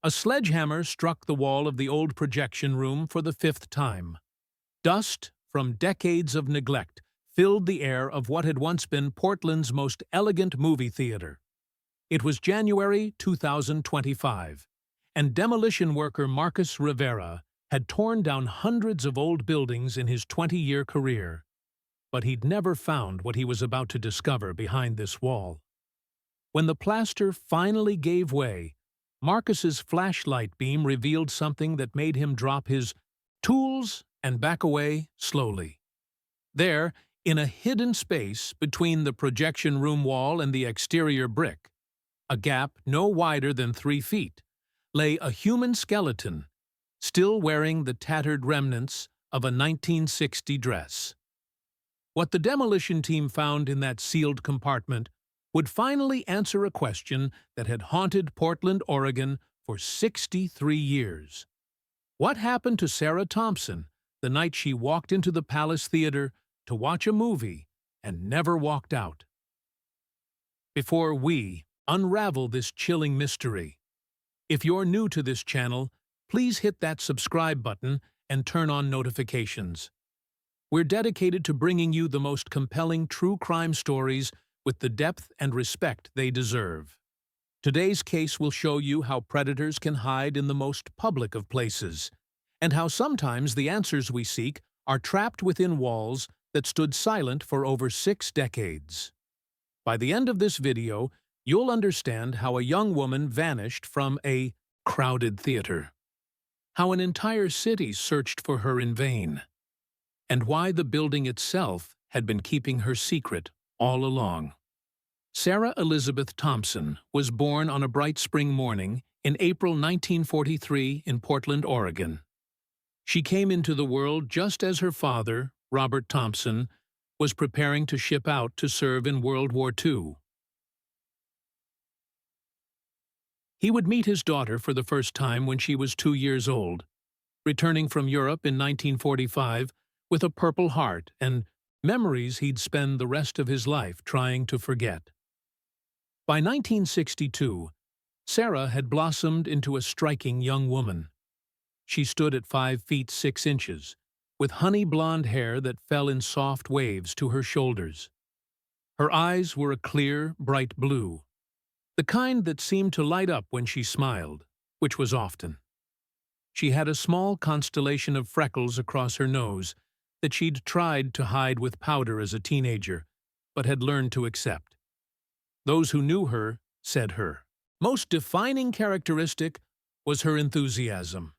A sledgehammer struck the wall of the old projection room for the fifth time. Dust from decades of neglect filled the air of what had once been Portland's most elegant movie theater. It was January 2025, and demolition worker Marcus Rivera had torn down hundreds of old buildings in his 20-year career. But he'd never found what he was about to discover behind this wall. When the plaster finally gave way, Marcus's flashlight beam revealed something that made him drop his tools and back away slowly. There, in a hidden space between the projection room wall and the exterior brick, a gap no wider than 3 feet, lay a human skeleton, still wearing the tattered remnants of a 1960 dress. What the demolition team found in that sealed compartment would finally answer a question that had haunted Portland, Oregon for 63 years. What happened to Sarah Thompson the night she walked into the Palace Theater to watch a movie and never walked out? Before we unravel this chilling mystery, if you're new to this channel, please hit that subscribe button and turn on notifications. We're dedicated to bringing you the most compelling true crime stories with the depth and respect they deserve. Today's case will show you how predators can hide in the most public of places, and how sometimes the answers we seek are trapped within walls that stood silent for over 6 decades. By the end of this video, you'll understand how a young woman vanished from a crowded theater, how an entire city searched for her in vain, and why the building itself had been keeping her secret all along. Sarah Elizabeth Thompson was born on a bright spring morning in April 1943 in Portland, Oregon. She came into the world just as her father, Robert Thompson, was preparing to ship out to serve in World War II. He would meet his daughter for the first time when she was 2 years old, returning from Europe in 1945 with a Purple Heart and memories he'd spend the rest of his life trying to forget. By 1962, Sarah had blossomed into a striking young woman. She stood at 5 feet 6 inches, with honey blonde hair that fell in soft waves to her shoulders. Her eyes were a clear, bright blue, the kind that seemed to light up when she smiled, which was often. She had a small constellation of freckles across her nose that she'd tried to hide with powder as a teenager, but had learned to accept. Those who knew her said her most defining characteristic was her enthusiasm.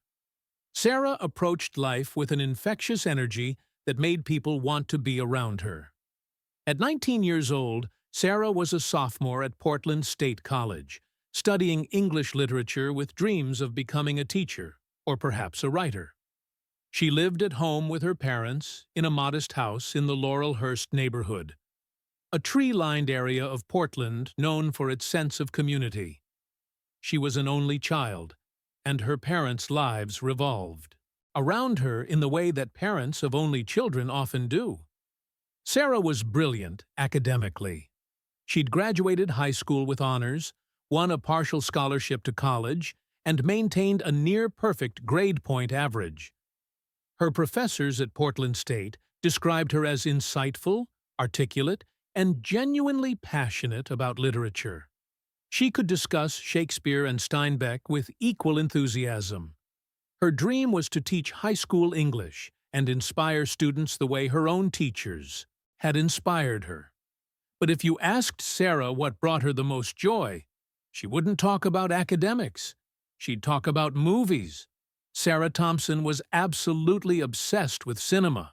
Sarah approached life with an infectious energy that made people want to be around her. At 19 years old, Sarah was a sophomore at Portland State College, studying English literature with dreams of becoming a teacher, or perhaps a writer. She lived at home with her parents in a modest house in the Laurelhurst neighborhood, a tree-lined area of Portland known for its sense of community. She was an only child, and her parents' lives revolved around her in the way that parents of only children often do. Sarah was brilliant academically. She'd graduated high school with honors, won a partial scholarship to college, and maintained a near-perfect grade point average. Her professors at Portland State described her as insightful, articulate, and genuinely passionate about literature. She could discuss Shakespeare and Steinbeck with equal enthusiasm. Her dream was to teach high school English and inspire students the way her own teachers had inspired her. But if you asked Sarah what brought her the most joy, she wouldn't talk about academics. She'd talk about movies. Sarah Thompson was absolutely obsessed with cinema.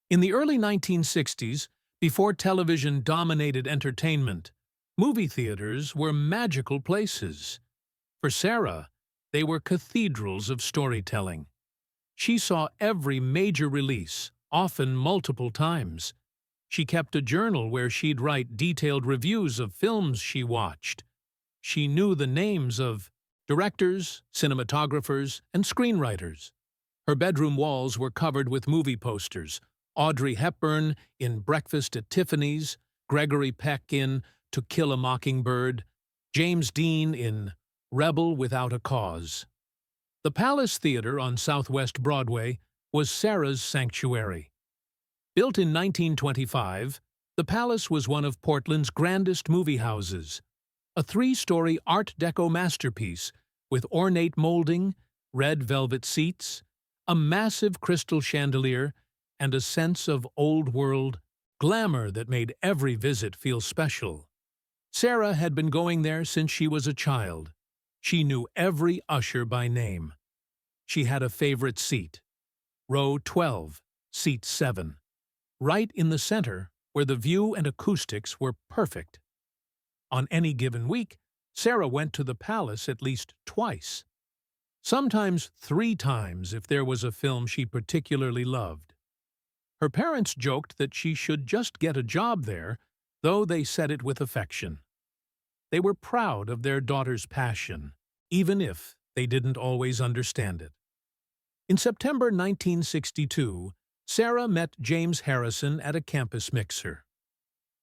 In the early 1960s, before television dominated entertainment, movie theaters were magical places. For Sarah, they were cathedrals of storytelling. She saw every major release, often multiple times. She kept a journal where she'd write detailed reviews of films she watched. She knew the names of directors, cinematographers, and screenwriters. Her bedroom walls were covered with movie posters: Audrey Hepburn in Breakfast at Tiffany's, Gregory Peck in To Kill a Mockingbird, James Dean in rebel without a cause. The Palace Theater on Southwest Broadway was Sarah's sanctuary. Built in 1925, the Palace was one of Portland's grandest movie houses, a three-story Art Deco masterpiece with ornate molding, red velvet seats, a massive crystal chandelier, and a sense of old-world glamour that made every visit feel special. Sarah had been going there since she was a child. She knew every usher by name. She had a favorite seat, row 12, seat 7, right in the center where the view and acoustics were perfect. On any given week, Sarah went to the Palace at least twice, sometimes 3 times if there was a film she particularly loved. Her parents joked that she should just get a job there, though they said it with affection. They were proud of their daughter's passion, even if they didn't always understand it. In September 1962, Sarah met James Harrison at a campus mixer.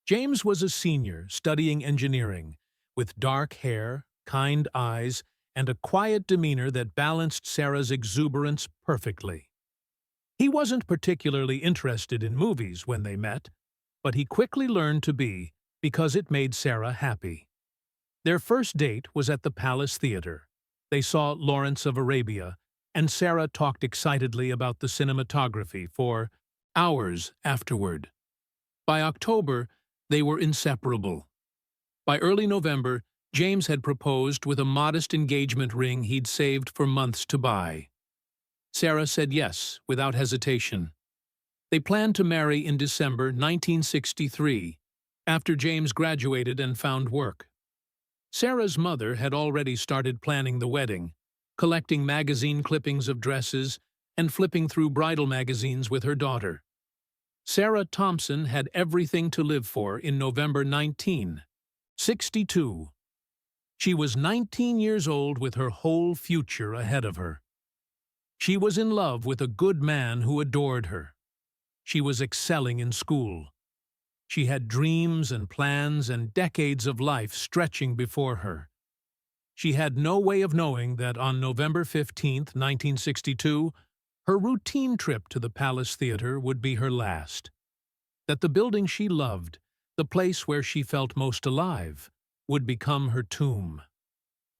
James was a senior studying engineering, with dark hair, kind eyes, and a quiet demeanor that balanced Sarah's exuberance perfectly. He wasn't particularly interested in movies when they met, but he quickly learned to be because it made Sarah happy. Their first date was at the Palace Theater. They saw Lawrence of Arabia, and Sarah talked excitedly about the cinematography for hours afterward. By October, they were inseparable. By early November, James had proposed with a modest engagement ring he'd saved for months to buy. Sarah said yes, without hesitation. They planned to marry in December 1963, after James graduated and found work. Sarah's mother had already started planning the wedding, collecting magazine clippings of dresses and flipping through bridal magazines with her daughter. Sarah Thompson had everything to live for in November 1962. She was 19 years old with her whole future ahead of her. She was in love with a good man who adored her. She was excelling in school. She had dreams and plans and decades of life stretching before her. She had no way of knowing that on November 15, 1962, her routine trip to the Palace Theater would be her last. That the building she loved, the place where she felt most alive, would become her tomb.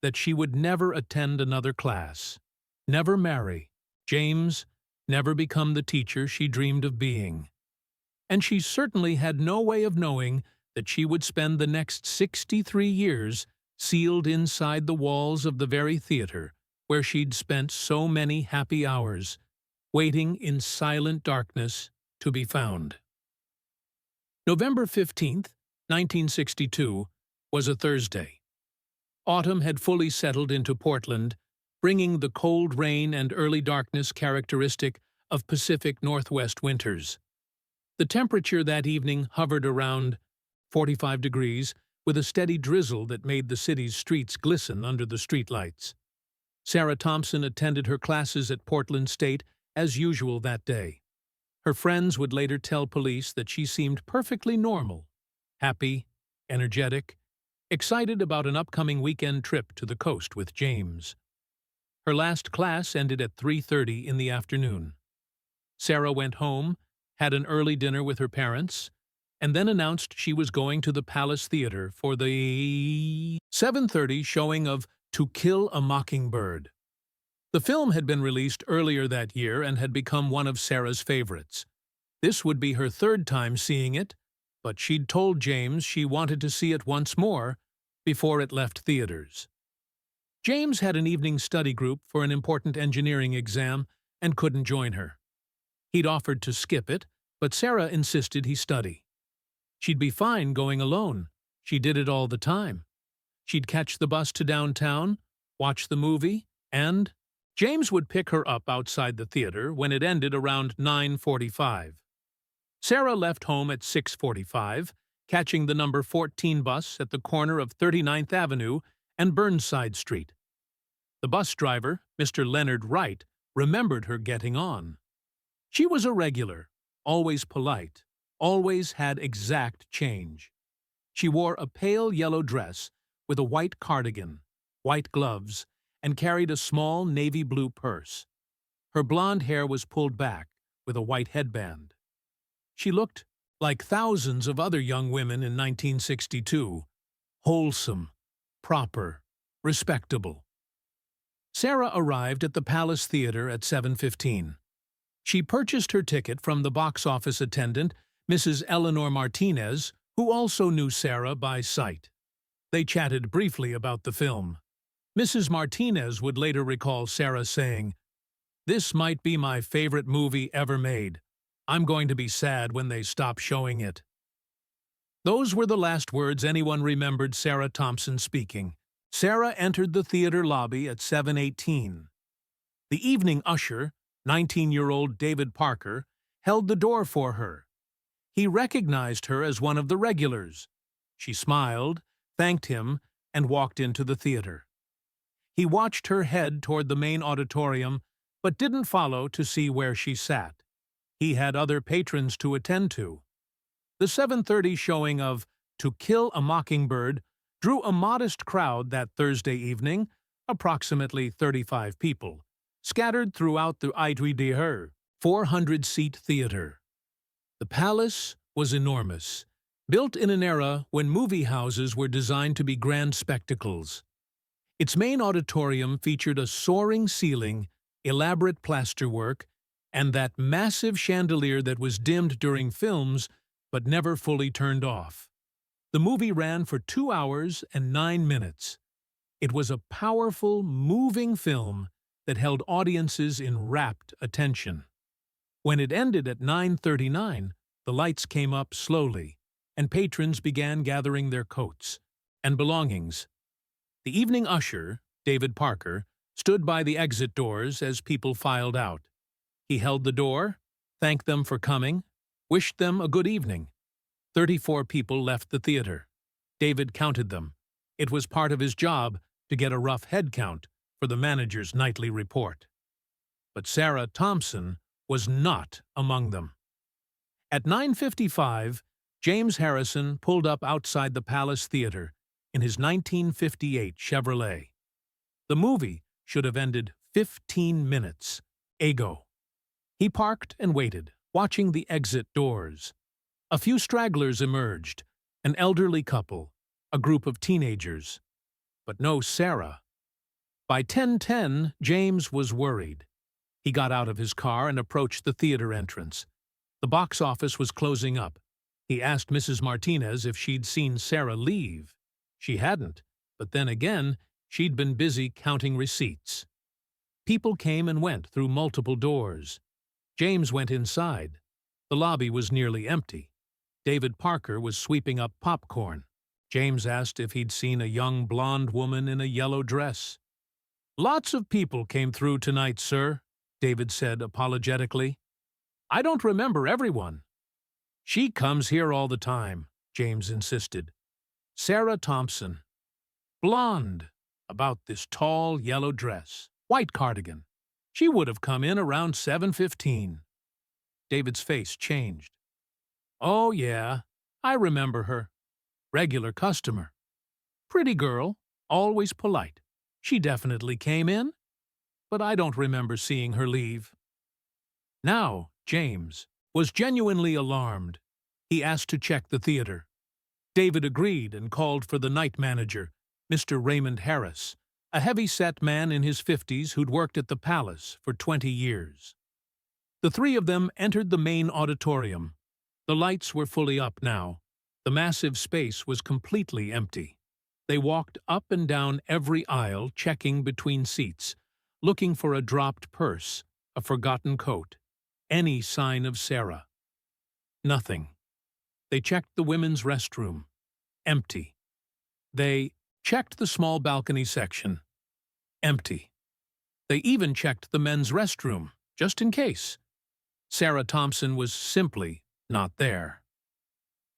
That she would never attend another class, never marry James, never become the teacher she dreamed of being. And she certainly had no way of knowing that she would spend the next 63 years sealed inside the walls of the very theater where she'd spent so many happy hours, waiting in silent darkness to be found. November 15, 1962, was a Thursday. Autumn had fully settled into Portland, bringing the cold rain and early darkness characteristic of Pacific Northwest winters. The temperature that evening hovered around 45 degrees, with a steady drizzle that made the city's streets glisten under the streetlights. Sarah Thompson attended her classes at Portland State as usual that day. Her friends would later tell police that she seemed perfectly normal, happy, energetic, excited about an upcoming weekend trip to the coast with James. Her last class ended at 3:30 in the afternoon. Sarah went home, had an early dinner with her parents, and then announced she was going to the Palace Theater for the 7:30 showing of To Kill a Mockingbird. The film had been released earlier that year and had become one of Sarah's favorites. This would be her third time seeing it, but she'd told James she wanted to see it once more before it left theaters. James had an evening study group for an important engineering exam and couldn't join her. He'd offered to skip it, but Sarah insisted he study. She'd be fine going alone. She did it all the time. She'd catch the bus to downtown, watch the movie, and James would pick her up outside the theater when it ended around 9:45. Sarah left home at 6:45, catching the number 14 bus at the corner of 39th Avenue and Burnside Street. The bus driver, Mr. Leonard Wright, remembered her getting on. She was a regular, always polite, always had exact change. She wore a pale yellow dress with a white cardigan, white gloves, and carried a small navy blue purse. Her blonde hair was pulled back with a white headband. She looked like thousands of other young women in 1962, wholesome, proper, respectable. Sarah arrived at the Palace Theater at 7:15. She purchased her ticket from the box office attendant, Mrs. Eleanor Martinez, who also knew Sarah by sight. They chatted briefly about the film. Mrs. Martinez would later recall Sarah saying, "This might be my favorite movie ever made. I'm going to be sad when they stop showing it." Those were the last words anyone remembered Sarah Thompson speaking. Sarah entered the theater lobby at 7:18. The evening usher, 19-year-old David Parker, held the door for her. He recognized her as one of the regulars. She smiled, thanked him, and walked into the theater. He watched her head toward the main auditorium, but didn't follow to see where she sat. He had other patrons to attend to. The 7:30 showing of To Kill a Mockingbird drew a modest crowd that Thursday evening, approximately 35 people, scattered throughout the Idri de Her 400-seat theater. The palace was enormous, built in an era when movie houses were designed to be grand spectacles. Its main auditorium featured a soaring ceiling, elaborate plasterwork, and that massive chandelier that was dimmed during films but never fully turned off. The movie ran for 2 hours and 9 minutes. It was a powerful, moving film that held audiences in rapt attention. When it ended at 9:39, the lights came up slowly, and patrons began gathering their coats and belongings. The evening usher, David Parker, stood by the exit doors as people filed out. He held the door, thanked them for coming, wished them a good evening. 34 people left the theater. David counted them. It was part of his job to get a rough head count for the manager's nightly report. But Sarah Thompson was not among them. At 9:55, James Harrison pulled up outside the Palace Theater in his 1958 Chevrolet. The movie should have ended 15 minutes ago. He parked and waited, watching the exit doors. A few stragglers emerged, an elderly couple, a group of teenagers. But no Sarah. By 10:10, James was worried. He got out of his car and approached the theater entrance. The box office was closing up. He asked Mrs. Martinez if she'd seen Sarah leave. She hadn't, but then again, she'd been busy counting receipts. People came and went through multiple doors. James went inside. The lobby was nearly empty. David Parker was sweeping up popcorn. James asked if he'd seen a young blonde woman in a yellow dress. "Lots of people came through tonight, sir," David said apologetically. "I don't remember everyone." "She comes here all the time," James insisted. "Sarah Thompson. Blonde, about this tall yellow dress, white cardigan. She would have come in around 7:15. David's face changed. "Oh, yeah, I remember her. Regular customer. Pretty girl, always polite. She definitely came in, but I don't remember seeing her leave." Now, James was genuinely alarmed. He asked to check the theater. David agreed and called for the night manager, Mr. Raymond Harris, a heavy-set man in his 50s who'd worked at the Palace for 20 years. The three of them entered the main auditorium. The lights were fully up now. The massive space was completely empty. They walked up and down every aisle, checking between seats, looking for a dropped purse, a forgotten coat, any sign of Sarah. Nothing. They checked the women's restroom. Empty. They checked the small balcony section. Empty. They even checked the men's restroom, just in case. Sarah Thompson was simply not there.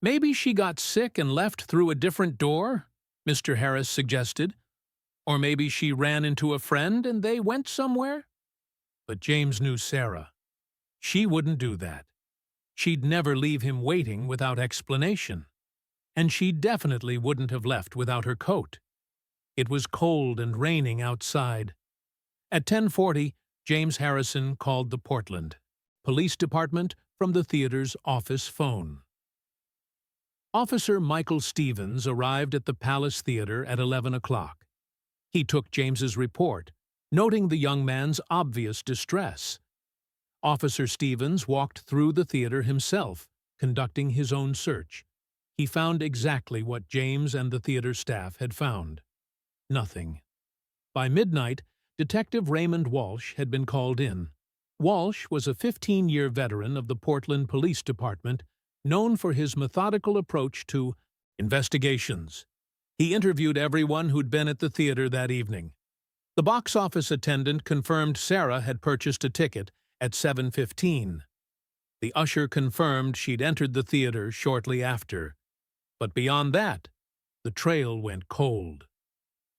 "Maybe she got sick and left through a different door," Mr. Harris suggested. "Or maybe she ran into a friend and they went somewhere." But James knew Sarah. She wouldn't do that. She'd never leave him waiting without explanation. And she definitely wouldn't have left without her coat. It was cold and raining outside. At 10:40, James Harrison called the Portland Police Department from the theater's office phone. Officer Michael Stevens arrived at the Palace Theater at 11 o'clock. He took James's report, noting the young man's obvious distress. Officer Stevens walked through the theater himself, conducting his own search. He found exactly what James and the theater staff had found. Nothing. By midnight, Detective Raymond Walsh had been called in. Walsh was a 15-year veteran of the Portland Police Department, known for his methodical approach to investigations. He interviewed everyone who'd been at the theater that evening. The box office attendant confirmed Sarah had purchased a ticket at 7:15. The usher confirmed she'd entered the theater shortly after. But beyond that, the trail went cold.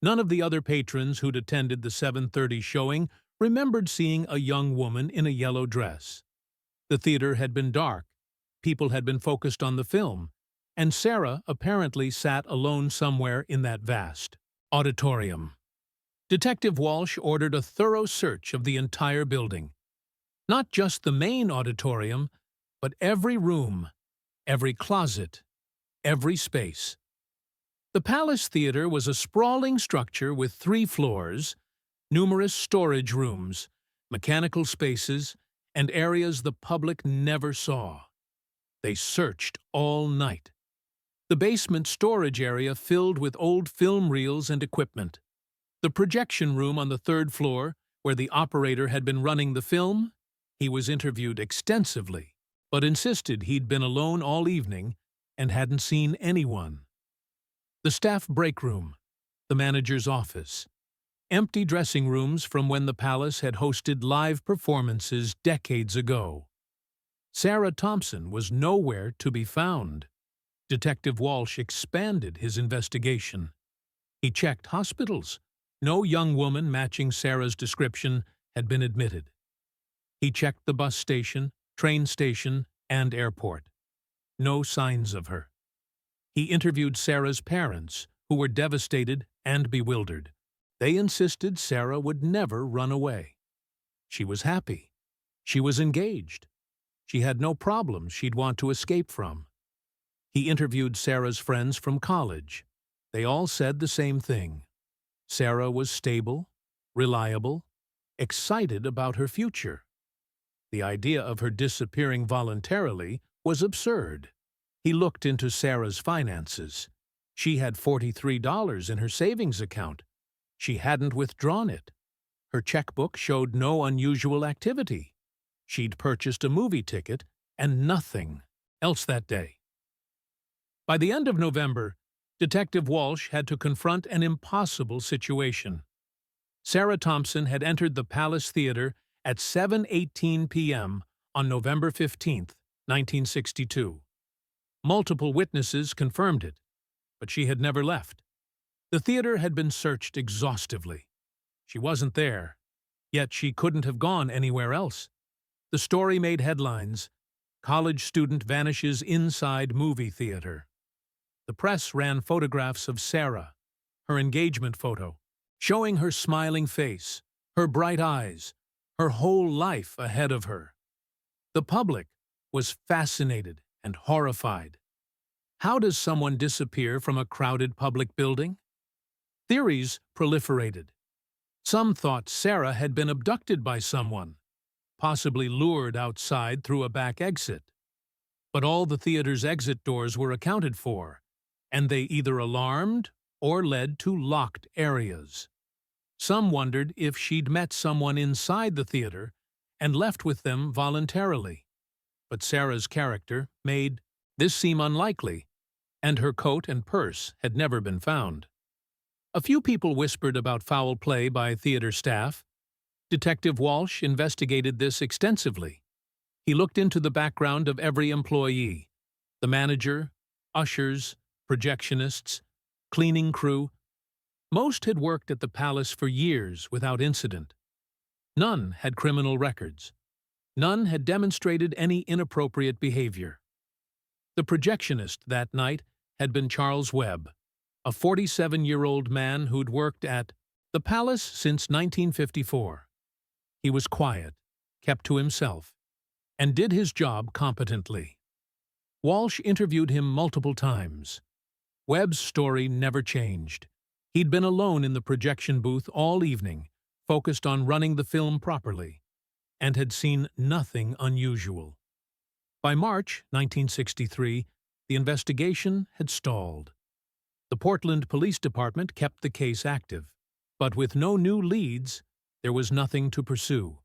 None of the other patrons who'd attended the 7:30 showing remembered seeing a young woman in a yellow dress. The theater had been dark, people had been focused on the film, and Sarah apparently sat alone somewhere in that vast auditorium. Detective Walsh ordered a thorough search of the entire building. Not just the main auditorium, but every room, every closet, every space. The Palace Theater was a sprawling structure with 3 floors, numerous storage rooms, mechanical spaces, and areas the public never saw. They searched all night. The basement storage area filled with old film reels and equipment. The projection room on the 3rd floor, where the operator had been running the film, he was interviewed extensively, but insisted he'd been alone all evening and hadn't seen anyone. The staff break room, the manager's office, empty dressing rooms from when the Palace had hosted live performances decades ago. Sarah Thompson was nowhere to be found. Detective Walsh expanded his investigation. He checked hospitals. No young woman matching Sarah's description had been admitted. He checked the bus station, train station, and airport. No signs of her. He interviewed Sarah's parents, who were devastated and bewildered. They insisted Sarah would never run away. She was happy. She was engaged. She had no problems she'd want to escape from. He interviewed Sarah's friends from college. They all said the same thing. Sarah was stable, reliable, excited about her future. The idea of her disappearing voluntarily was absurd. He looked into Sarah's finances. She had $43 in her savings account. She hadn't withdrawn it. Her checkbook showed no unusual activity. She'd purchased a movie ticket and nothing else that day. By the end of November, Detective Walsh had to confront an impossible situation. Sarah Thompson had entered the Palace Theater at 7:18 p.m. on November 15, 1962. Multiple witnesses confirmed it, but she had never left. The theater had been searched exhaustively. She wasn't there, yet she couldn't have gone anywhere else. The story made headlines. College student vanishes inside movie theater. The press ran photographs of Sarah, her engagement photo, showing her smiling face, her bright eyes, her whole life ahead of her. The public was fascinated and horrified. How does someone disappear from a crowded public building? Theories proliferated. Some thought Sarah had been abducted by someone, possibly lured outside through a back exit. But all the theater's exit doors were accounted for, and they either alarmed or led to locked areas. Some wondered if she'd met someone inside the theater and left with them voluntarily. But Sarah's character made this seem unlikely, and her coat and purse had never been found. A few people whispered about foul play by theater staff. Detective Walsh investigated this extensively. He looked into the background of every employee, the manager, ushers, projectionists, cleaning crew. Most had worked at the Palace for years without incident. None had criminal records. None had demonstrated any inappropriate behavior. The projectionist that night had been Charles Webb. a 47-year-old man who'd worked at the Palace since 1954. He was quiet, kept to himself, and did his job competently. Walsh interviewed him multiple times. Webb's story never changed. He'd been alone in the projection booth all evening, focused on running the film properly, and had seen nothing unusual. By March 1963, the investigation had stalled. The Portland Police Department kept the case active, but with no new leads, there was nothing to pursue.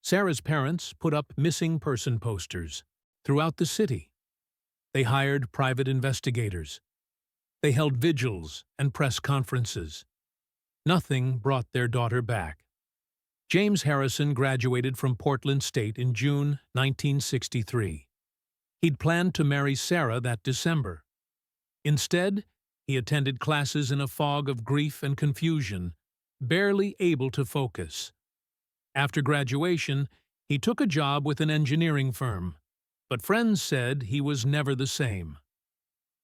Sarah's parents put up missing person posters throughout the city. They hired private investigators. They held vigils and press conferences. Nothing brought their daughter back. James Harrison graduated from Portland State in June 1963. He'd planned to marry Sarah that December. Instead, he attended classes in a fog of grief and confusion, barely able to focus. After graduation, he took a job with an engineering firm, but friends said he was never the same.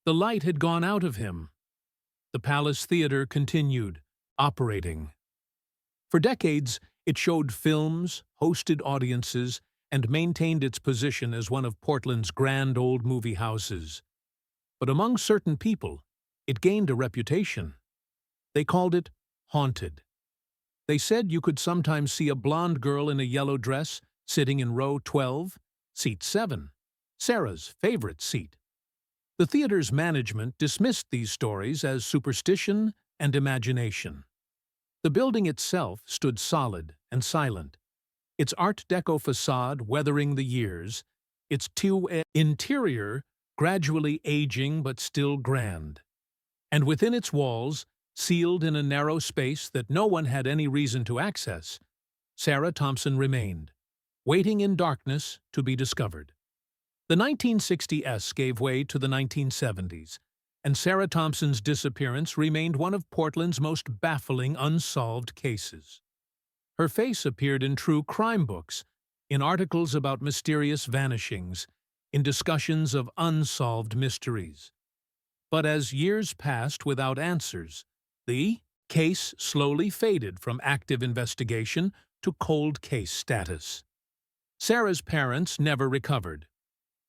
The light had gone out of him. The Palace Theater continued, operating. For decades, it showed films, hosted audiences, and maintained its position as one of Portland's grand old movie houses. But among certain people, it gained a reputation. They called it haunted. They said you could sometimes see a blonde girl in a yellow dress sitting in row 12, seat 7, Sarah's favorite seat. The theater's management dismissed these stories as superstition and imagination. The building itself stood solid and silent, its Art Deco facade weathering the years, its interior gradually aging but still grand. And within its walls, sealed in a narrow space that no one had any reason to access, Sarah Thompson remained, waiting in darkness to be discovered. The 1960s gave way to the 1970s, and Sarah Thompson's disappearance remained one of Portland's most baffling unsolved cases. Her face appeared in true crime books, in articles about mysterious vanishings, in discussions of unsolved mysteries. But as years passed without answers, the case slowly faded from active investigation to cold case status. Sarah's parents never recovered.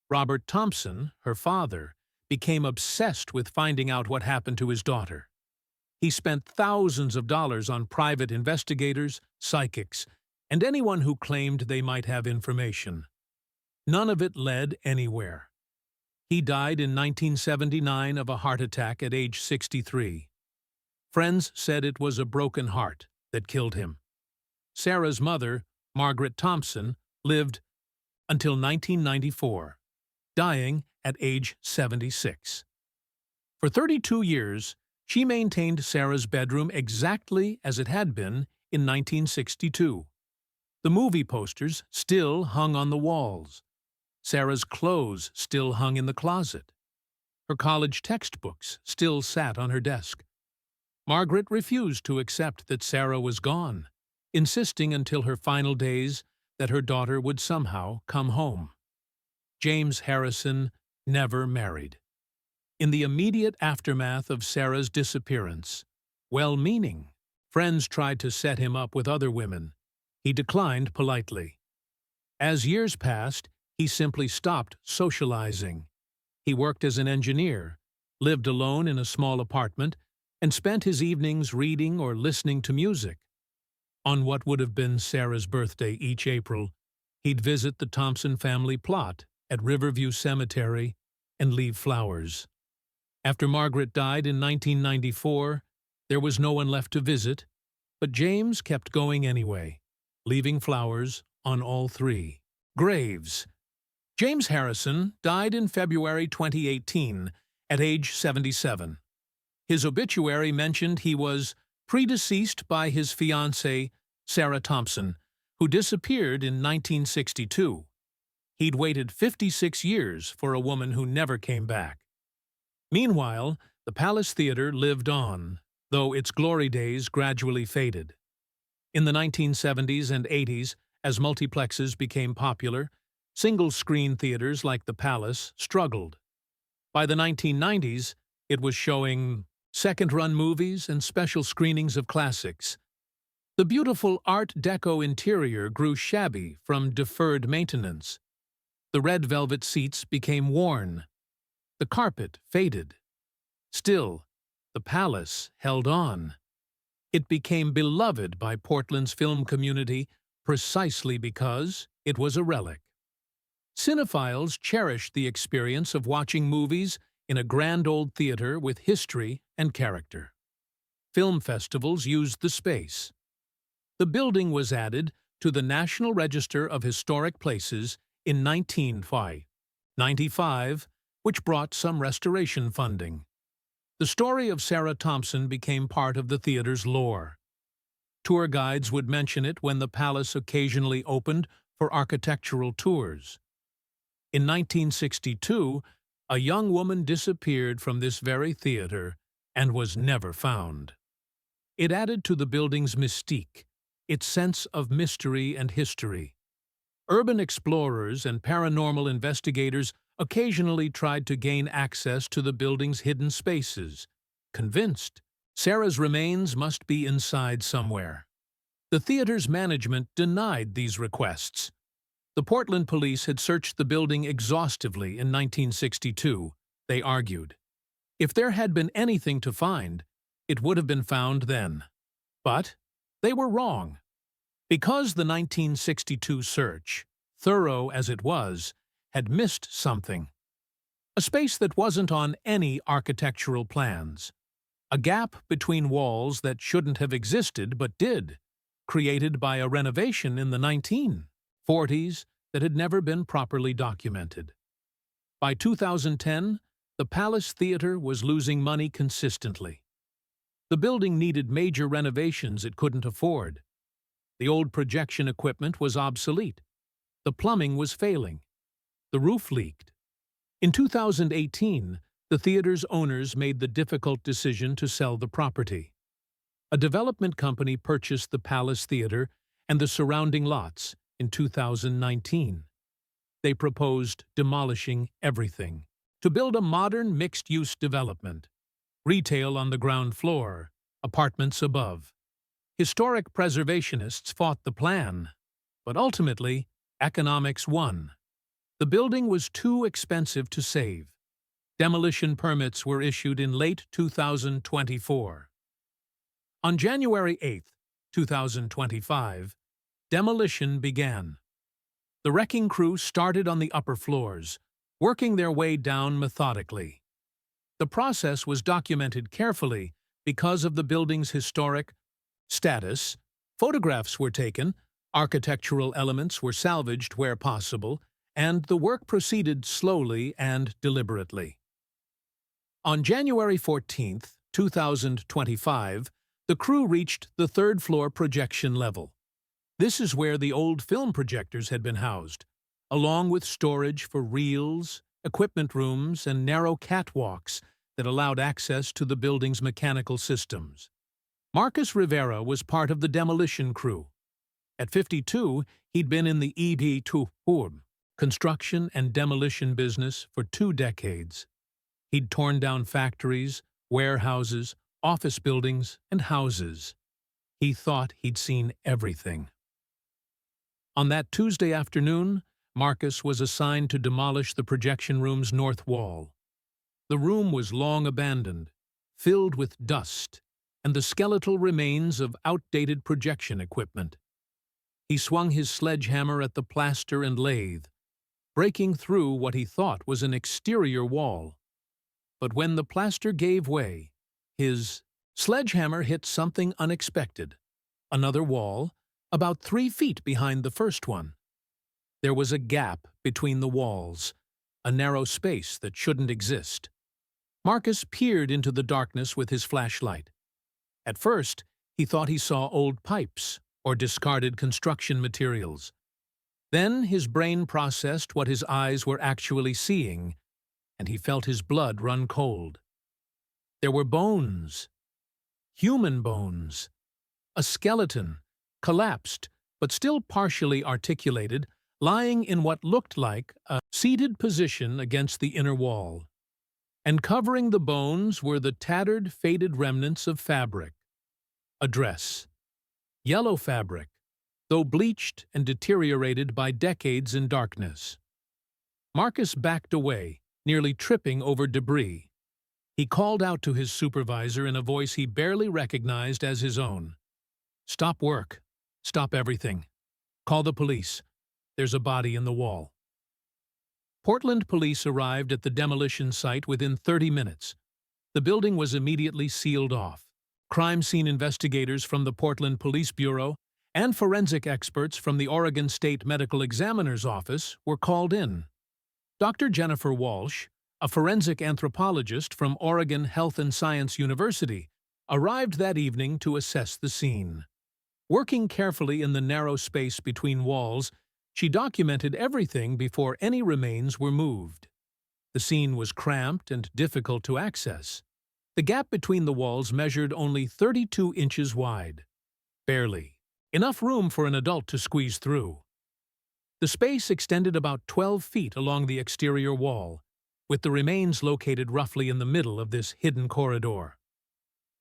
Robert Thompson, her father, became obsessed with finding out what happened to his daughter. He spent thousands of dollars on private investigators, psychics, and anyone who claimed they might have information. None of it led anywhere. He died in 1979 of a heart attack at age 63. Friends said it was a broken heart that killed him. Sarah's mother, Margaret Thompson, lived until 1994, dying at age 76. For 32 years, she maintained Sarah's bedroom exactly as it had been in 1962. The movie posters still hung on the walls. Sarah's clothes still hung in the closet. Her college textbooks still sat on her desk. Margaret refused to accept that Sarah was gone, insisting until her final days that her daughter would somehow come home. James Harrison never married. In the immediate aftermath of Sarah's disappearance, well-meaning friends tried to set him up with other women. He declined politely. As years passed, he simply stopped socializing. He worked as an engineer, lived alone in a small apartment, and spent his evenings reading or listening to music. On what would have been Sarah's birthday each April, he'd visit the Thompson family plot at Riverview Cemetery and leave flowers. After Margaret died in 1994, there was no one left to visit, but James kept going anyway, leaving flowers on all three graves. James Harrison died in February 2018 at age 77. His obituary mentioned he was predeceased by his fiancée, Sarah Thompson, who disappeared in 1962. He'd waited 56 years for a woman who never came back. Meanwhile, the Palace Theater lived on, though its glory days gradually faded. In the 1970s and 80s, as multiplexes became popular, single-screen theaters like the Palace struggled. By the 1990s, it was showing second-run movies, and special screenings of classics. The beautiful Art Deco interior grew shabby from deferred maintenance. The red velvet seats became worn. The carpet faded. Still, the palace held on. It became beloved by Portland's film community precisely because it was a relic. Cinephiles cherished the experience of watching movies in a grand old theater with history and character. Film festivals used the space. The building was added to the National Register of Historic Places in 1995, which brought some restoration funding. The story of Sarah Thompson became part of the theater's lore. Tour guides would mention it when the palace occasionally opened for architectural tours. In 1962, a young woman disappeared from this very theater and was never found. It added to the building's mystique, its sense of mystery and history. Urban explorers and paranormal investigators occasionally tried to gain access to the building's hidden spaces, convinced Sarah's remains must be inside somewhere. The theater's management denied these requests. The Portland police had searched the building exhaustively in 1962, they argued. If there had been anything to find, it would have been found then. But they were wrong. Because the 1962 search, thorough as it was, had missed something. A space that wasn't on any architectural plans. A gap between walls that shouldn't have existed but did, created by a renovation in the 1940s that had never been properly documented. By 2010, the Palace Theater was losing money consistently. The building needed major renovations it couldn't afford. The old projection equipment was obsolete. The plumbing was failing. The roof leaked. In 2018, the theater's owners made the difficult decision to sell the property. A development company purchased the Palace Theater and the surrounding lots in 2019. They proposed demolishing everything to build a modern mixed-use development. Retail on the ground floor, apartments above. Historic preservationists fought the plan, but ultimately, economics won. The building was too expensive to save. Demolition permits were issued in late 2024. On January 8, 2025, demolition began. The wrecking crew started on the upper floors, working their way down methodically. The process was documented carefully because of the building's historic status. Photographs were taken, architectural elements were salvaged where possible, and the work proceeded slowly and deliberately. On January 14, 2025, the crew reached the third-floor projection level. This is where the old film projectors had been housed, along with storage for reels, equipment rooms, and narrow catwalks that allowed access to the building's mechanical systems. Marcus Rivera was part of the demolition crew. At 52, he'd been in the EB2 construction and demolition business for 2 decades. He'd torn down factories, warehouses, office buildings, and houses. He thought he'd seen everything. On that Tuesday afternoon, Marcus was assigned to demolish the projection room's north wall. The room was long abandoned, filled with dust, and the skeletal remains of outdated projection equipment. He swung his sledgehammer at the plaster and lathe, breaking through what he thought was an exterior wall. But when the plaster gave way, his sledgehammer hit something unexpected, another wall, about 3 feet behind the first one. There was a gap between the walls, a narrow space that shouldn't exist. Marcus peered into the darkness with his flashlight. At first, he thought he saw old pipes or discarded construction materials. Then his brain processed what his eyes were actually seeing, and he felt his blood run cold. There were bones. Human bones. A skeleton, collapsed, but still partially articulated, lying in what looked like a seated position against the inner wall. and covering the bones were the tattered, faded remnants of fabric. A dress. Yellow fabric, though bleached and deteriorated by decades in darkness. Marcus backed away, nearly tripping over debris. He called out to his supervisor in a voice he barely recognized as his own. "Stop work. Stop everything. Call the police. There's a body in the wall." Portland police arrived at the demolition site within 30 minutes. The building was immediately sealed off. Crime scene investigators from the Portland Police Bureau and forensic experts from the Oregon State Medical Examiner's Office were called in. Dr. Jennifer Walsh, a forensic anthropologist from Oregon Health and Science University, arrived that evening to assess the scene. Working carefully in the narrow space between walls, she documented everything before any remains were moved. The scene was cramped and difficult to access. The gap between the walls measured only 32 inches wide. Barely. Enough room for an adult to squeeze through. The space extended about 12 feet along the exterior wall, with the remains located roughly in the middle of this hidden corridor.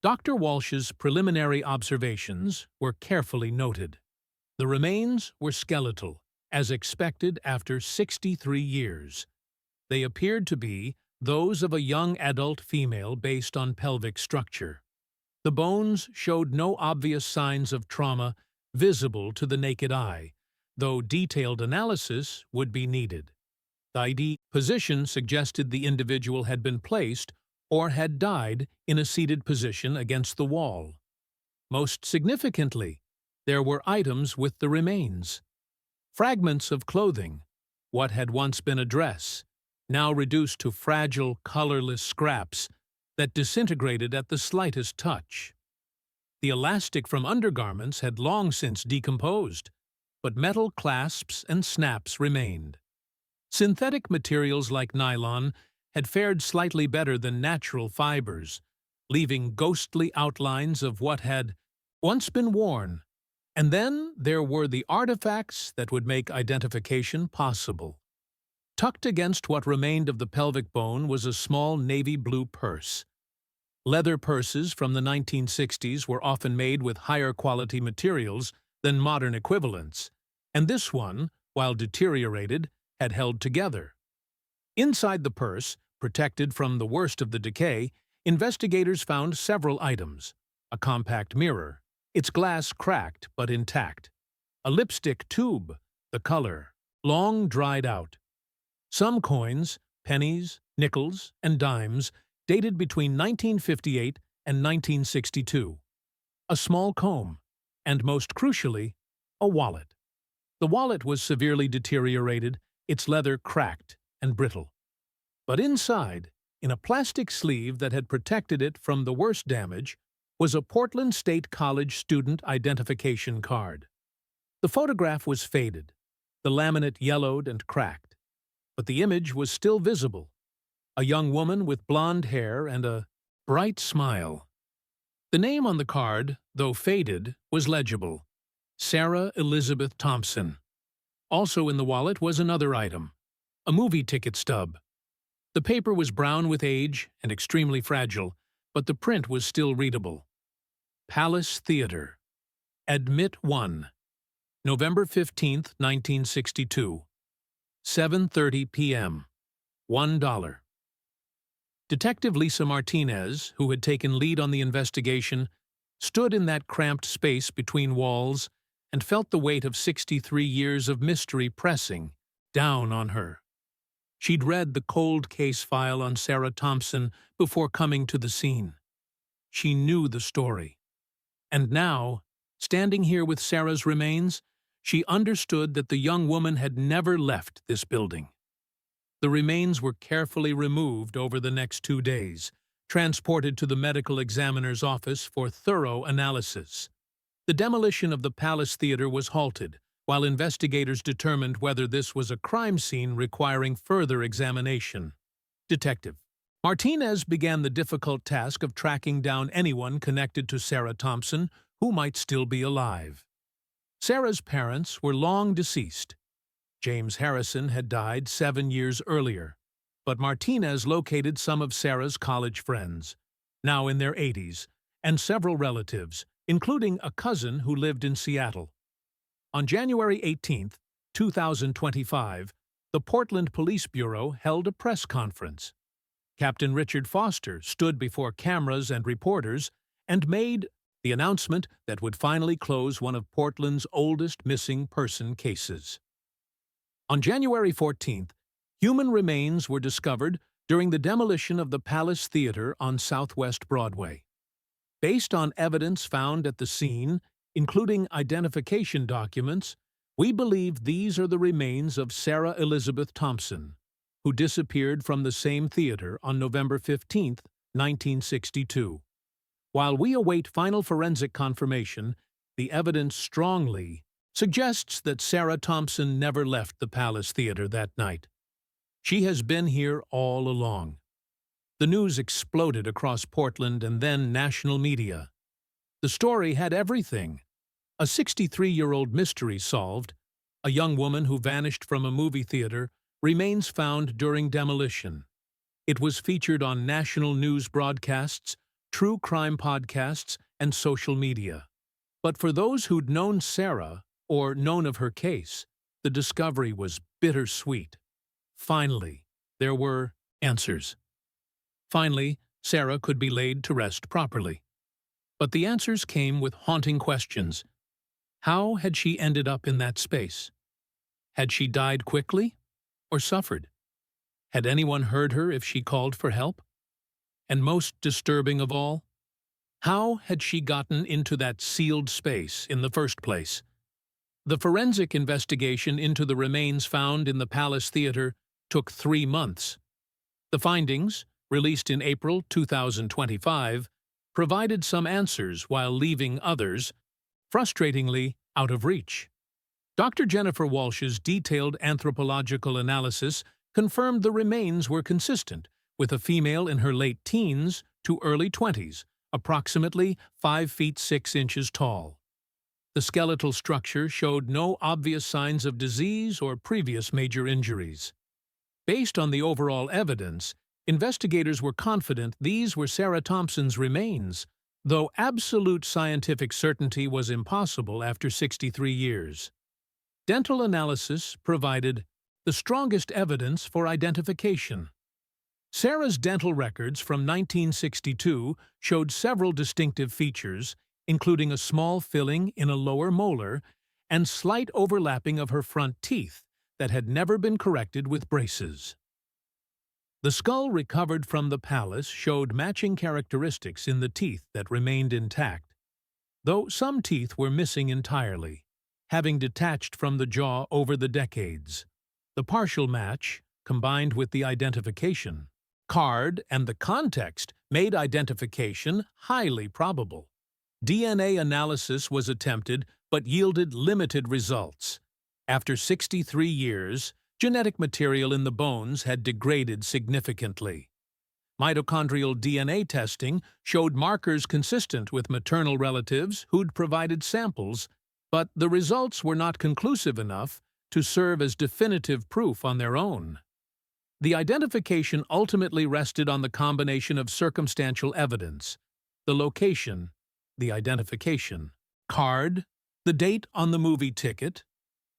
Dr. Walsh's preliminary observations were carefully noted. The remains were skeletal, as expected after 63 years. They appeared to be those of a young adult female based on pelvic structure. The bones showed no obvious signs of trauma visible to the naked eye, though detailed analysis would be needed. The ID position suggested the individual had been placed or had died in a seated position against the wall. Most significantly, there were items with the remains. Fragments of clothing, what had once been a dress, now reduced to fragile, colorless scraps that disintegrated at the slightest touch. The elastic from undergarments had long since decomposed, but metal clasps and snaps remained. Synthetic materials like nylon had fared slightly better than natural fibers, leaving ghostly outlines of what had once been worn. And then there were the artifacts that would make identification possible. Tucked against what remained of the pelvic bone was a small navy blue purse. Leather purses from the 1960s were often made with higher quality materials than modern equivalents, and this one, while deteriorated, had held together. Inside the purse, protected from the worst of the decay, investigators found several items: a compact mirror, its glass cracked but intact; a lipstick tube, the color long dried out; some coins, pennies, nickels, and dimes dated between 1958 and 1962; a small comb; and most crucially, a wallet. The wallet was severely deteriorated, its leather cracked and brittle. But inside, in a plastic sleeve that had protected it from the worst damage, was a Portland State College student identification card. The photograph was faded, the laminate yellowed and cracked, but the image was still visible: a young woman with blonde hair and a bright smile. The name on the card, though faded, was legible: Sarah Elizabeth Thompson. Also in the wallet was another item: a movie ticket stub. The paper was brown with age and extremely fragile, but the print was still readable. Palace Theater. Admit 1. November 15, 1962. 7:30 p.m. $1. Detective Lisa Martinez, who had taken lead on the investigation, stood in that cramped space between walls and felt the weight of 63 years of mystery pressing down on her. She'd read the cold case file on Sarah Thompson before coming to the scene. She knew the story. And now, standing here with Sarah's remains, she understood that the young woman had never left this building. The remains were carefully removed over the next 2 days, transported to the medical examiner's office for thorough analysis. The demolition of the Palace Theater was halted, while investigators determined whether this was a crime scene requiring further examination. Detective Martinez began the difficult task of tracking down anyone connected to Sarah Thompson who might still be alive. Sarah's parents were long deceased. James Harrison had died 7 years earlier, but Martinez located some of Sarah's college friends, now in their 80s, and several relatives, including a cousin who lived in Seattle. On January 18, 2025, the Portland Police Bureau held a press conference. Captain Richard Foster stood before cameras and reporters and made the announcement that would finally close one of Portland's oldest missing person cases. On January 14th, human remains were discovered during the demolition of the Palace Theater on Southwest Broadway. Based on evidence found at the scene, including identification documents, we believe these are the remains of Sarah Elizabeth Thompson, who disappeared from the same theater on November 15, 1962. While we await final forensic confirmation, the evidence strongly suggests that Sarah Thompson never left the Palace Theater that night. She has been here all along. The news exploded across Portland and then national media. The story had everything. A 63-year-old mystery solved, a young woman who vanished from a movie theater, remains found during demolition. It was featured on national news broadcasts, true crime podcasts, and social media. But for those who'd known Sarah, or known of her case, the discovery was bittersweet. Finally, there were answers. Finally, Sarah could be laid to rest properly. But the answers came with haunting questions. How had she ended up in that space? Had she died quickly or suffered? Had anyone heard her if she called for help? And most disturbing of all, how had she gotten into that sealed space in the first place? The forensic investigation into the remains found in the Palace Theater took 3 months. The findings, released in April 2025, provided some answers while leaving others, frustratingly, out of reach. Dr. Jennifer Walsh's detailed anthropological analysis confirmed the remains were consistent with a female in her late teens to early 20s, approximately 5 feet 6 inches tall. The skeletal structure showed no obvious signs of disease or previous major injuries. Based on the overall evidence, investigators were confident these were Sarah Thompson's remains, though absolute scientific certainty was impossible after 63 years. Dental analysis provided the strongest evidence for identification. Sarah's dental records from 1962 showed several distinctive features, including a small filling in a lower molar and slight overlapping of her front teeth that had never been corrected with braces. The skull recovered from the palace showed matching characteristics in the teeth that remained intact, though some teeth were missing entirely, having detached from the jaw over the decades. The partial match, combined with the identification card and the context, made identification highly probable. DNA analysis was attempted but yielded limited results. After 63 years, genetic material in the bones had degraded significantly. Mitochondrial DNA testing showed markers consistent with maternal relatives who'd provided samples, but the results were not conclusive enough to serve as definitive proof on their own. The identification ultimately rested on the combination of circumstantial evidence: the location, the identification card, the date on the movie ticket,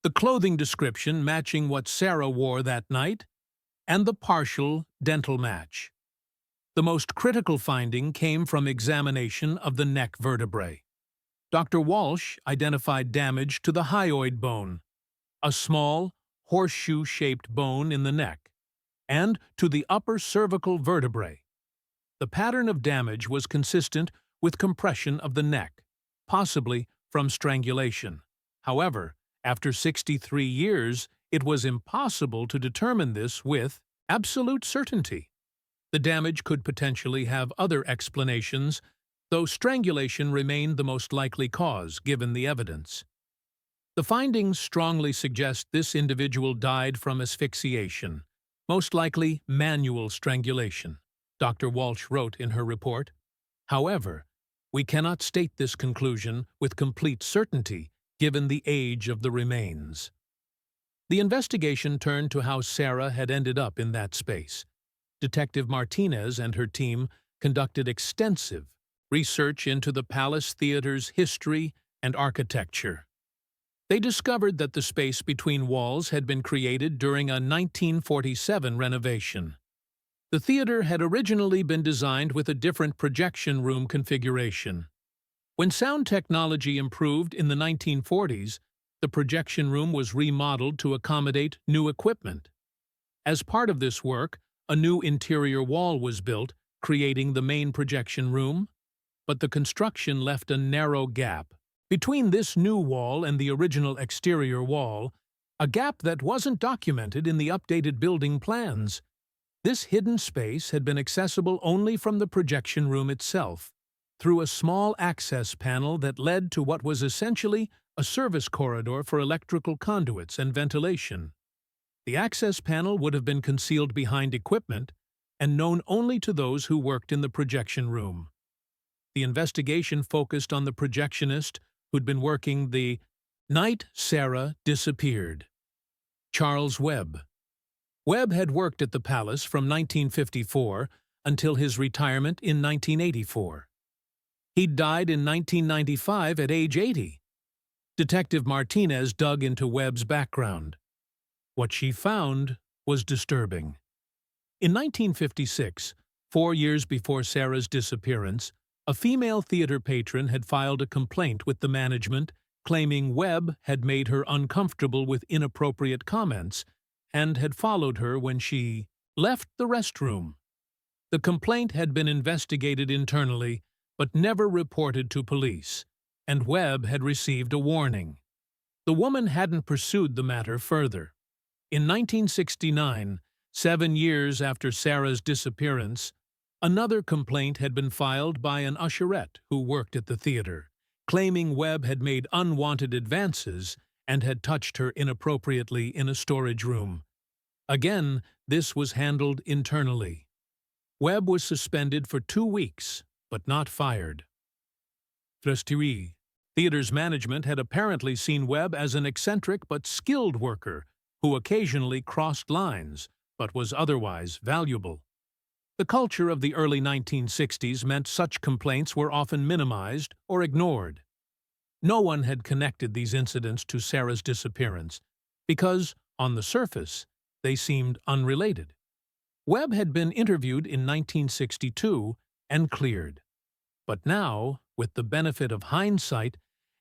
the clothing description matching what Sarah wore that night, and the partial dental match. The most critical finding came from examination of the neck vertebrae. Dr. Walsh identified damage to the hyoid bone, a small, horseshoe-shaped bone in the neck, and to the upper cervical vertebrae. The pattern of damage was consistent with compression of the neck, possibly from strangulation. However, after 63 years, it was impossible to determine this with absolute certainty. The damage could potentially have other explanations, though strangulation remained the most likely cause given the evidence. The findings strongly suggest this individual died from asphyxiation, most likely manual strangulation, Dr. Walsh wrote in her report. However, we cannot state this conclusion with complete certainty given the age of the remains. The investigation turned to how Sarah had ended up in that space, Detective Martinez and her team conducted extensive research into the Palace Theater's history and architecture. They discovered that the space between walls had been created during a 1947 renovation. The theater had originally been designed with a different projection room configuration. When sound technology improved in the 1940s, the projection room was remodeled to accommodate new equipment. As part of this work, a new interior wall was built, creating the main projection room, but the construction left a narrow gap between this new wall and the original exterior wall, a gap that wasn't documented in the updated building plans. This hidden space had been accessible only from the projection room itself, through a small access panel that led to what was essentially a service corridor for electrical conduits and ventilation. The access panel would have been concealed behind equipment and known only to those who worked in the projection room. The investigation focused on the projectionist who'd been working the night Sarah disappeared. Charles Webb. Webb had worked at the palace from 1954 until his retirement in 1984. He'd died in 1995 at age 80. Detective Martinez dug into Webb's background. What she found was disturbing. In 1956, 4 years before Sarah's disappearance, a female theater patron had filed a complaint with the management claiming Webb had made her uncomfortable with inappropriate comments and had followed her when she left the restroom. The complaint had been investigated internally but never reported to police, and Webb had received a warning. The woman hadn't pursued the matter further. In 1969, 7 years after Sarah's disappearance, another complaint had been filed by an usherette who worked at the theater, claiming Webb had made unwanted advances and had touched her inappropriately in a storage room. Again, this was handled internally. Webb was suspended for 2 weeks, but not fired. Frusteri. Theater's management had apparently seen Webb as an eccentric but skilled worker who occasionally crossed lines, but was otherwise valuable. The culture of the early 1960s meant such complaints were often minimized or ignored. No one had connected these incidents to Sarah's disappearance because, on the surface, they seemed unrelated. Webb had been interviewed in 1962 and cleared. But now, with the benefit of hindsight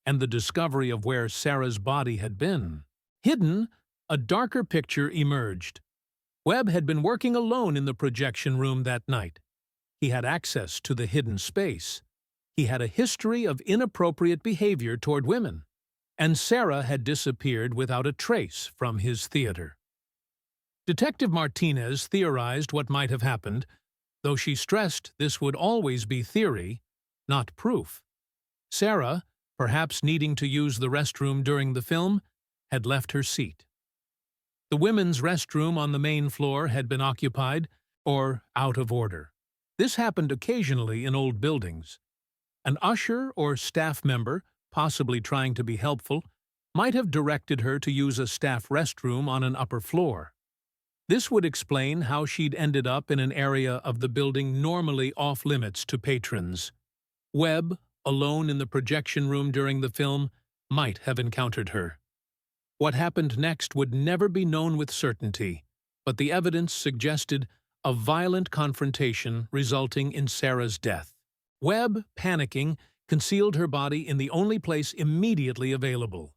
and the discovery of where Sarah's body had been hidden, a darker picture emerged. Webb had been working alone in the projection room that night. He had access to the hidden space. He had a history of inappropriate behavior toward women, and Sarah had disappeared without a trace from his theater. Detective Martinez theorized what might have happened, though she stressed this would always be theory, not proof. Sarah, perhaps needing to use the restroom during the film, had left her seat. The women's restroom on the main floor had been occupied or out of order. This happened occasionally in old buildings. An usher or staff member, possibly trying to be helpful, might have directed her to use a staff restroom on an upper floor. This would explain how she'd ended up in an area of the building normally off-limits to patrons. Webb, alone in the projection room during the film, might have encountered her. What happened next would never be known with certainty, but the evidence suggested a violent confrontation resulting in Sarah's death. Webb, panicking, concealed her body in the only place immediately available,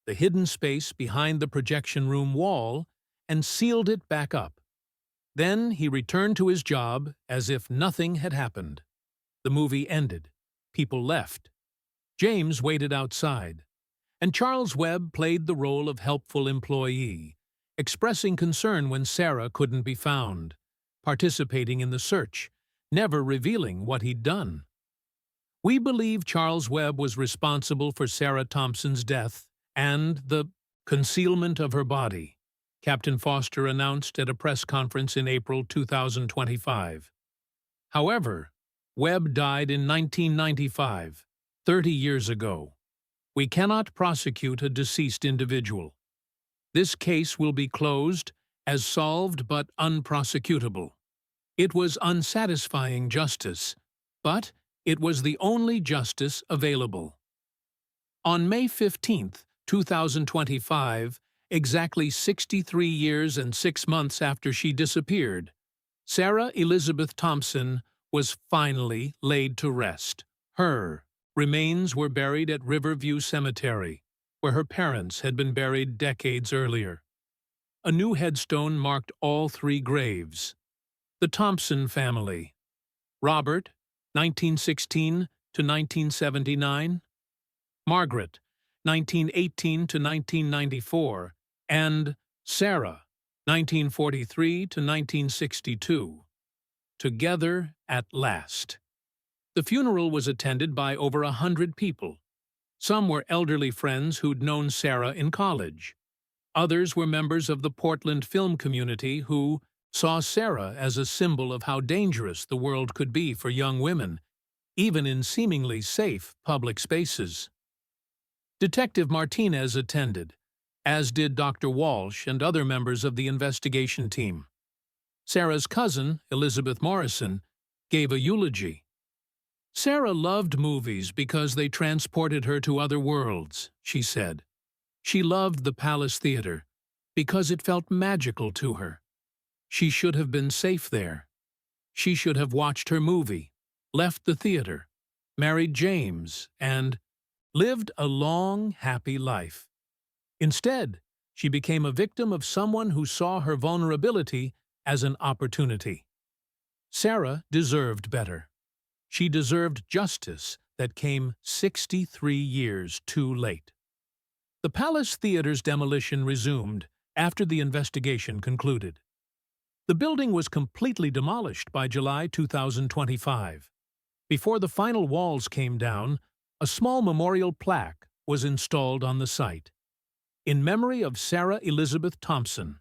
the hidden space behind the projection room wall, and sealed it back up. Then he returned to his job as if nothing had happened. The movie ended. People left. James waited outside, and Charles Webb played the role of helpful employee, expressing concern when Sarah couldn't be found, participating in the search, never revealing what he'd done. We believe Charles Webb was responsible for Sarah Thompson's death and the concealment of her body, Captain Foster announced at a press conference in April 2025. However, Webb died in 1995, 30 years ago. We cannot prosecute a deceased individual. This case will be closed as solved but unprosecutable. It was unsatisfying justice, but it was the only justice available. On May 15, 2025, exactly 63 years and 6 months after she disappeared, Sarah Elizabeth Thompson was finally laid to rest. Her remains were buried at Riverview Cemetery, where her parents had been buried decades earlier. A new headstone marked all 3 graves. The Thompson family: Robert, 1916 to 1979, Margaret, 1918 to 1994, and Sarah, 1943 to 1962. Together at last. The funeral was attended by over 100 people. Some were elderly friends who'd known Sarah in college. Others were members of the Portland film community who saw Sarah as a symbol of how dangerous the world could be for young women, even in seemingly safe public spaces. Detective Martinez attended, as did Dr. Walsh and other members of the investigation team. Sarah's cousin, Elizabeth Morrison, gave a eulogy. "Sarah loved movies because they transported her to other worlds," she said. "She loved the Palace Theater because it felt magical to her. She should have been safe there. She should have watched her movie, left the theater, married James, and lived a long, happy life. Instead, she became a victim of someone who saw her vulnerability as an opportunity. Sarah deserved better. She deserved justice that came 63 years too late." The Palace Theater's demolition resumed after the investigation concluded. The building was completely demolished by July 2025. Before the final walls came down, a small memorial plaque was installed on the site. In memory of Sarah Elizabeth Thompson,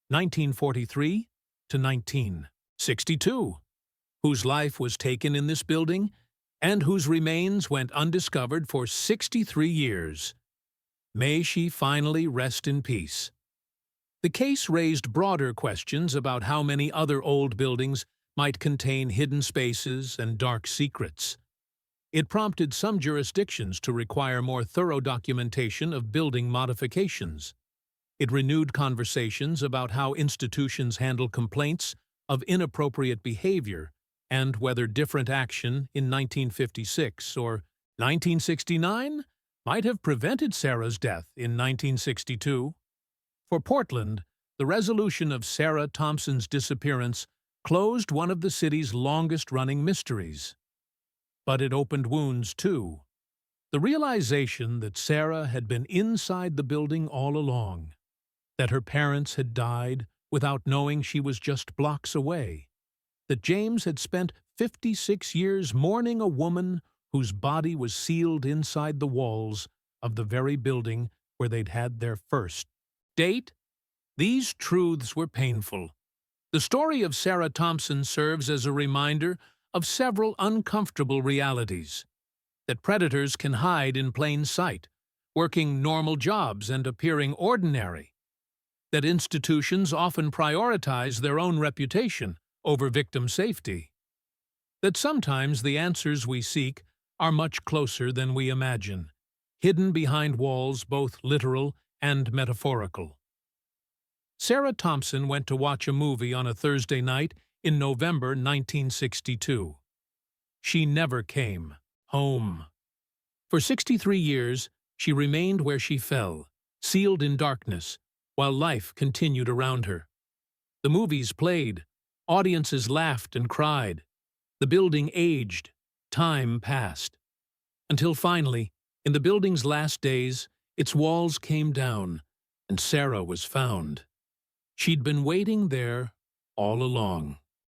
1943 to 1962, whose life was taken in this building and whose remains went undiscovered for 63 years. May she finally rest in peace. The case raised broader questions about how many other old buildings might contain hidden spaces and dark secrets. It prompted some jurisdictions to require more thorough documentation of building modifications. It renewed conversations about how institutions handle complaints of inappropriate behavior and whether different action in 1956 or 1969 might have prevented Sarah's death in 1962. For Portland, the resolution of Sarah Thompson's disappearance closed one of the city's longest-running mysteries. But it opened wounds, too. The realization that Sarah had been inside the building all along, that her parents had died without knowing she was just blocks away, that James had spent 56 years mourning a woman whose body was sealed inside the walls of the very building where they'd had their first date. These truths were painful. The story of Sarah Thompson serves as a reminder of several uncomfortable realities: that predators can hide in plain sight, working normal jobs and appearing ordinary; that institutions often prioritize their own reputation over victim safety; that sometimes the answers we seek are much closer than we imagine, hidden behind walls both literal and metaphorical. Sarah Thompson went to watch a movie on a Thursday night in November 1962. She never came home. For 63 years, she remained where she fell, sealed in darkness, while life continued around her. The movies played, audiences laughed and cried. The building aged, time passed. Until finally, in the building's last days, its walls came down, and Sarah was found. She'd been waiting there all along.